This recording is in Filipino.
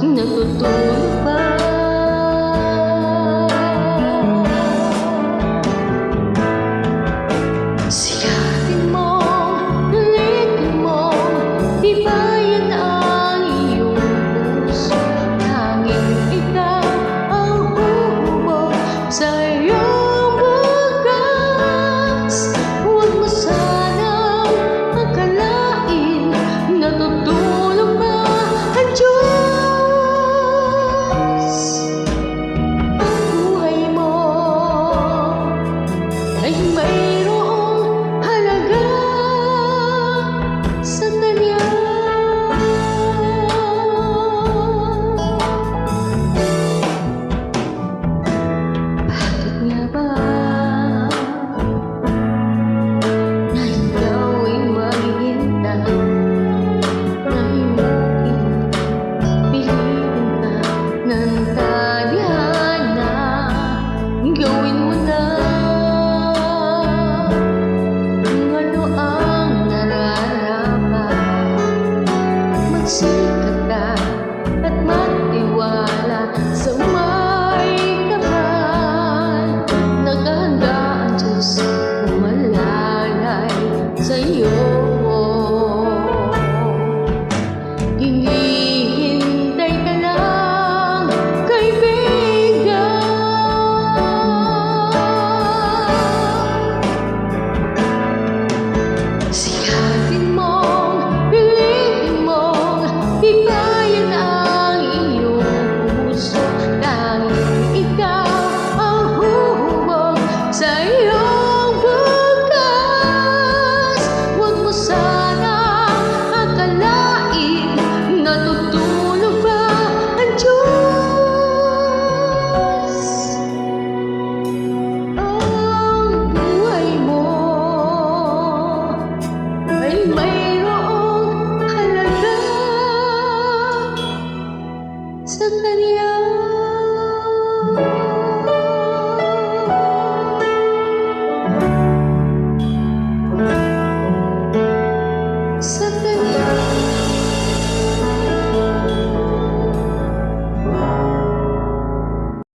natutulog ba? Sigatin mo, ulitin mo, tibayan ang iyong puso. Tanging ikaw ang hubog sa iyong bukas. Huwag mo sanang akalain natutulog ba ang Diyos. Ang buhay mo ay mayroong halaga sa Kanya. Bakit nga ba na ikaw ay maghihintay, na himukin, piliin ka ng tadhana? Gawin mo na kung ano ang nararapat. Magsikat ka at magtiwala sa may kapal. Naghahanda ang Diyos umalalay sa iyo. Hinihintay ka lang, kaibigan. Sigatin mong, pilitin mong, tibayan ang iyong puso. Tanging ikaw ang huhubog sa iyong bukas. Huwag mo sanang akalain natutulog ba ang Diyos. Ang buhay mo ay mayroong halaga sa Kanya.